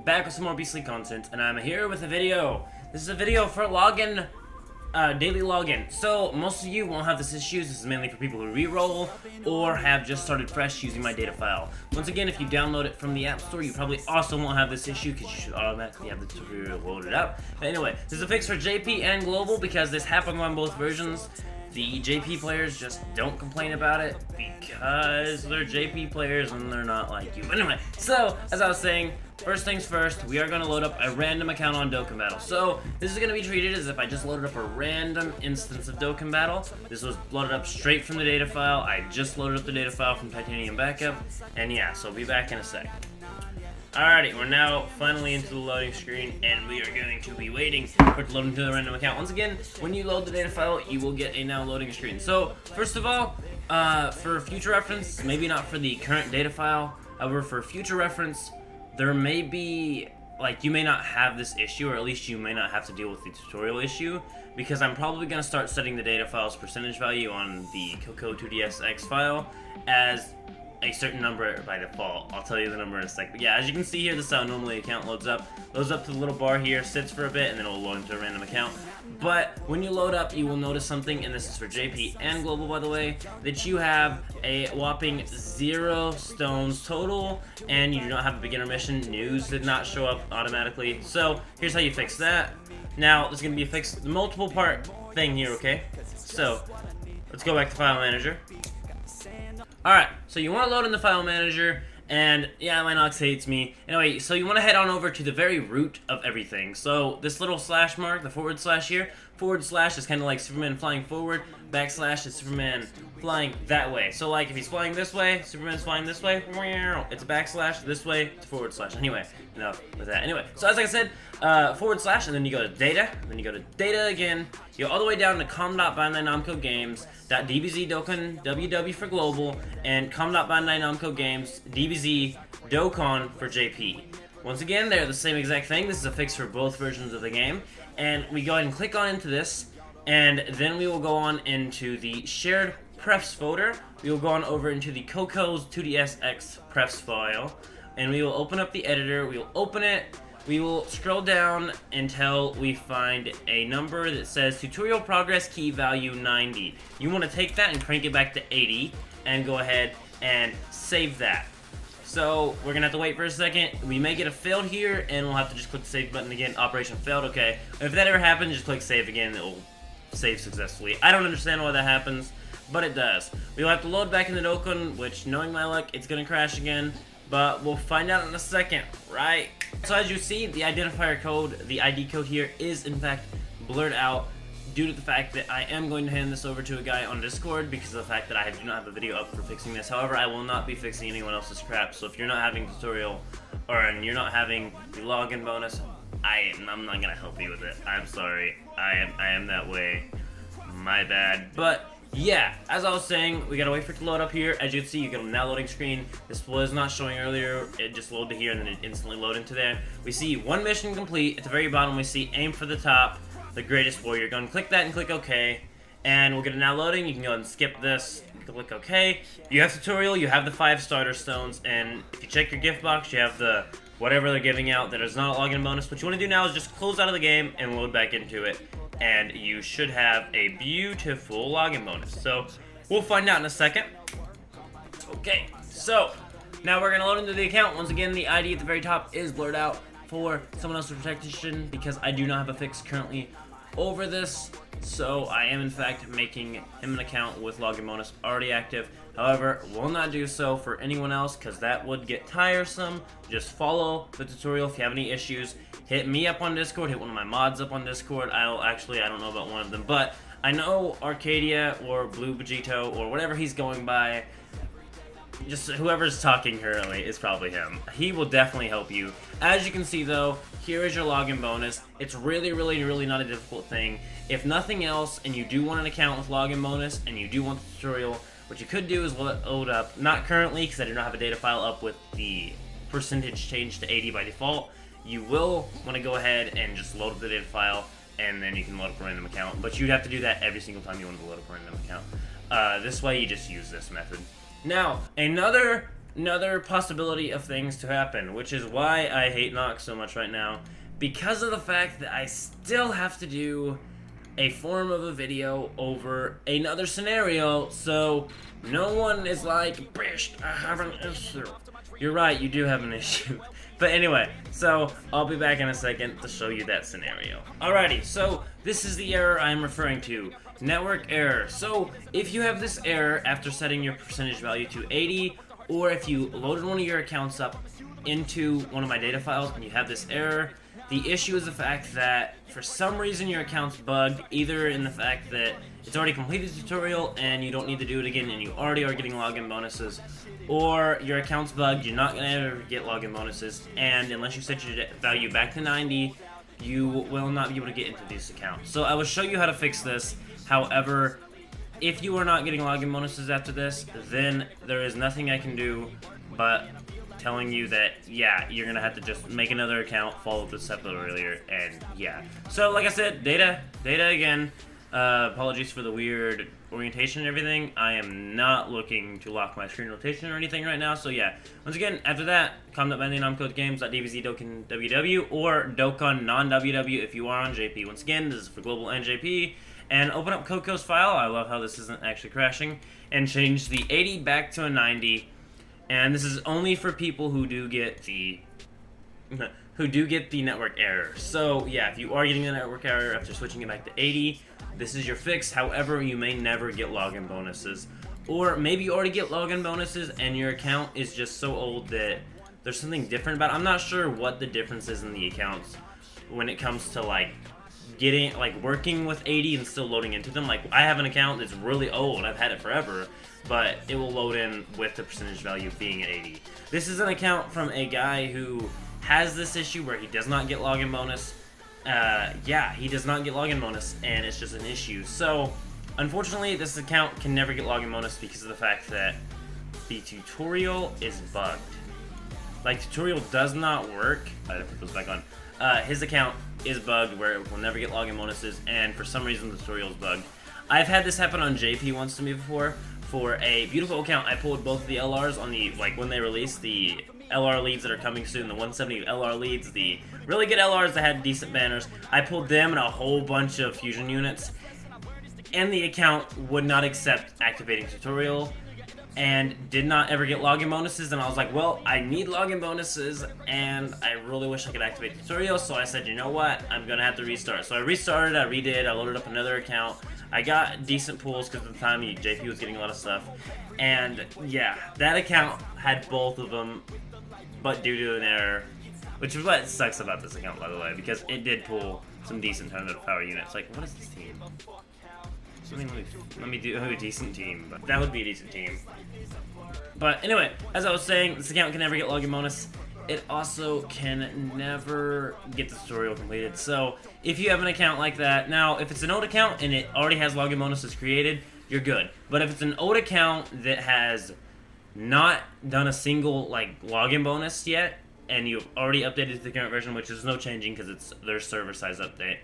back with some more beastly content, and I'm here with a video. This is a video for login, daily login. So most of you won't have this issue. This is mainly for people who re-roll or have just started fresh using my data file. Once again, if you download it from the App Store, you probably also won't have this issue because you should automatically have the tutorial loaded up. But anyway, this is a fix for JP and Global because this happened on both versions. The JP players just don't complain about it because they're JP players and they're not like you. But anyway, so as I was saying, first things first, we are going to load up a random account on Dokkan Battle. So this is going to be treated as if I just loaded up a random instance of Dokkan Battle. This was loaded up straight from the data file. I just loaded up the data file from Titanium Backup. And yeah, so I'll be back in a sec. Alrighty, we're now finally into the loading screen, and we are going to be waiting for it to load into the random account. Once again, when you load the data file, you will get a now loading screen. So, first of all, for future reference, maybe not for the current data file, however, for future reference, there may be, like, you may not have this issue, or at least you may not have to deal with the tutorial issue, because I'm probably going to start setting the data file's percentage value on the Coco2DSX file as a certain number by default. I'll tell you the number in a sec. But yeah, as you can see here, this is how normally the account loads up. Loads up to the little bar here, sits for a bit, and then it will load into a random account. But when you load up, you will notice something, and this is for JP and Global, by the way, that you have a whopping 0 stones total, and you do not have a beginner mission. News did not show up automatically. So here's how you fix that. Now, there's going to be a fix, multiple part thing here, okay? So let's go back to File Manager. Alright, so you want to load in the file manager, and yeah, Linox hates me. Anyway, so you want to head on over to the very root of everything. So this little slash mark, the forward slash here, forward slash is kind of like Superman flying forward, backslash is Superman flying that way. So like if he's flying this way, Superman's flying this way, it's a backslash, this way, it's forward slash. Anyway, enough with that. Anyway, so as I said, forward slash, and then you go to data, then you go to data again, you go all the way down to com.bandai Namco Games, .dbz Dokkan WW for Global, and com.bandai Namco Games DBZ Dokkan for JP. Once again, they're the same exact thing. This is a fix for both versions of the game. And we go ahead and click on into this, and then we will go on into the shared prefs folder. We will go on over into the Coco's 2DSX prefs file, and we will open up the editor. We will open it. We will scroll down until we find a number that says tutorial progress key value 90. You want to take that and crank it back to 80 and go ahead and save that. So we're gonna have to wait for a second. We may get a failed here, and we'll have to just click the save button again. Operation failed. Okay. If that ever happens, just click save again. It will save successfully. I don't understand why that happens, but it does. We'll have to load back into Dokkan, which, knowing my luck, it's gonna crash again. But we'll find out in a second, right? So as you see, the identifier code, the ID code here, is in fact blurred out due to the fact that I am going to hand this over to a guy on Discord because of the fact that I do not have a video up for fixing this. However, I will not be fixing anyone else's crap, so if you're not having tutorial and you're not having the login bonus, I'm not gonna help you with it. I'm sorry. I am that way. My bad. But yeah, as I was saying, we gotta wait for it to load up here. As you can see, you get a now loading screen. This was not showing earlier. It just loaded here and then it instantly loaded into there. We see one mission complete. At the very bottom, we see aim for the top, the greatest warrior. Go and click that and click OK. And we'll get a now loading. You can go ahead and skip this. Click OK. You have tutorial. You have the 5 starter stones. And if you check your gift box, you have the whatever they're giving out that is not a login bonus. What you want to do now is just close out of the game and load back into it. And you should have a beautiful login bonus. So we'll find out in a second. Okay, so now we're gonna load into the account. Once again, the ID at the very top is blurred out for someone else's protection because I do not have a fix currently over this. So I am in fact making him an account with login bonus already active. However, will not do so for anyone else because that would get tiresome. Just follow the tutorial. If you have any issues, hit me up on Discord, hit one of my mods up on Discord. I don't know about one of them, but I know Arcadia or Blue Vegito or whatever he's going by, just whoever's talking currently is probably him. He will definitely help you. As you can see though, here is your login bonus. It's really not a difficult thing. If nothing else, and you do want an account with login bonus, and you do want the tutorial, what you could do is load up, not currently because I do not have a data file up with the percentage changed to 80 by default. You will want to go ahead and just load up the data file, and then you can load up a random account. But you'd have to do that every single time you want to load up a random account. This way, you just use this method. Now, another another possibility of things to happen, which is why I hate Nox so much right now, because of the fact that I still have to do a form of a video over another scenario, so no one is like, "Bish, I have an issue." You're right, you do have an issue. But anyway, so I'll be back in a second to show you that scenario. Alrighty, so this is the error I'm referring to. Network error. So if you have this error after setting your percentage value to 80, or if you loaded one of your accounts up into one of my data files and you have this error, the issue is the fact that for some reason your account's bugged, either in the fact that it's already completed the tutorial and you don't need to do it again and you already are getting login bonuses, or your account's bugged, you're not going to ever get login bonuses, and unless you set your value back to 90, you will not be able to get into this account. So I will show you how to fix this. However, if you are not getting login bonuses after this, then there is nothing I can do but telling you that, yeah, you're gonna have to just make another account, follow the step earlier, and yeah. So, like I said, data again. Apologies for the weird orientation and everything. I am not looking to lock my screen rotation or anything right now, so yeah. Once again, after that, comment by the nomcodegames.dbzdokon.ww or dokon non-ww if you are on JP. Once again, this is for Global and JP. And open up Coco's file. I love how this isn't actually crashing. And change the 80 back to a 90. And this is only for people who do get the network error. So yeah, if you are getting a network error after switching it back to 80, this is your fix. However, you may never get login bonuses. Or maybe you already get login bonuses and your account is just so old that there's something different about it. I'm not sure what the difference is in the accounts when it comes to like working with 80 and still loading into them. Like, I have an account that's really old, I've had it forever, but it will load in with the percentage value being at 80. This is an account from a guy who has this issue where he does not get login bonus. Yeah, he does not get login bonus, and it's just an issue. So, unfortunately, this account can never get login bonus because of the fact that the tutorial is bugged. Like, tutorial does not work. I have to put those back on. His account is bugged where it will never get login bonuses, and for some reason the tutorial is bugged. I've had this happen on JP once to me before. For a beautiful account, I pulled both of the LRs on the, like, when they released the LR leads that are coming soon, the 170 LR leads, the really good LRs that had decent banners. I pulled them and a whole bunch of fusion units, and the account would not accept activating tutorial and did not ever get login bonuses. And I was like, well, I need login bonuses and I really wish I could activate the tutorial. So I said, you know what, I'm gonna have to restart. So I restarted, I redid, I loaded up another account. I got decent pulls because at the time JP was getting a lot of stuff, and yeah, that account had both of them, but due to an error, which is what sucks about this account, by the way, because it did pull some decent ton of power units. Like, what is this team? Let me do a decent team, but that would be a decent team. But anyway, as I was saying, this account can never get login bonus. It also can never get the tutorial completed. So if you have an account like that, now if it's an old account and it already has login bonuses created, you're good. But if it's an old account that has not done a single like login bonus yet, and you've already updated to the current version, which is no changing because it's their server size update,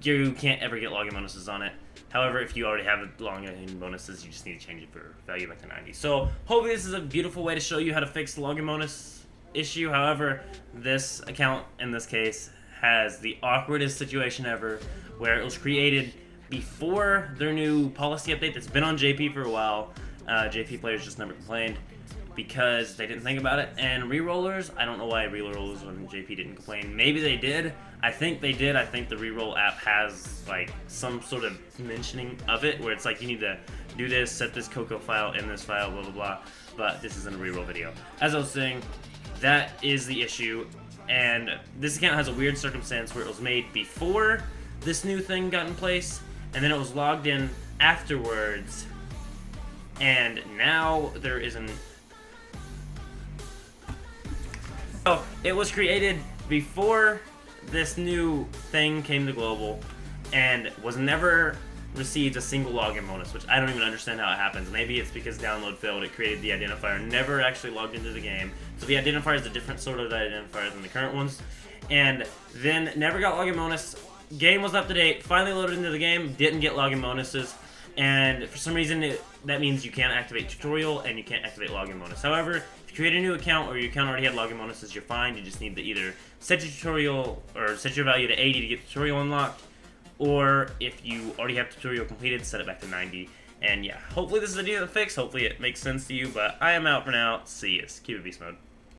you can't ever get login bonuses on it. However, if you already have login bonuses, you just need to change it for value back to 90. So hopefully this is a beautiful way to show you how to fix the login bonus issue. However, this account in this case has the awkwardest situation ever, where it was created before their new policy update that's been on JP for a while. JP players just never complained because they didn't think about it. And rerollers, I don't know why rerollers on JP didn't complain. Maybe they did. I think they did. I think the reroll app has like some sort of mentioning of it where it's like you need to do this, set this Coco file in this file, blah blah blah. But this isn't a reroll video. As I was saying, that is the issue. And this account has a weird circumstance where it was made before this new thing got in place, and then it was logged in afterwards. And now there isn't. Oh, it was created before this new thing came to Global and was never received a single login bonus, which I don't even understand how it happens. Maybe it's because download failed, it created the identifier, never actually logged into the game. So the identifier is a different sort of identifier than the current ones. And then never got login bonus. Game was up to date, finally loaded into the game, didn't get login bonuses. and for some reason that means you can't activate tutorial and you can't activate login bonus. However, if you create a new account or your account already had login bonuses, you're fine. You just need to either set your tutorial or set your value to 80 to get tutorial unlocked, or if you already have tutorial completed, set it back to 90. And yeah, hopefully this is a deal to fix. Hopefully it makes sense to you, but I am out for now. See you. Keep it beast mode.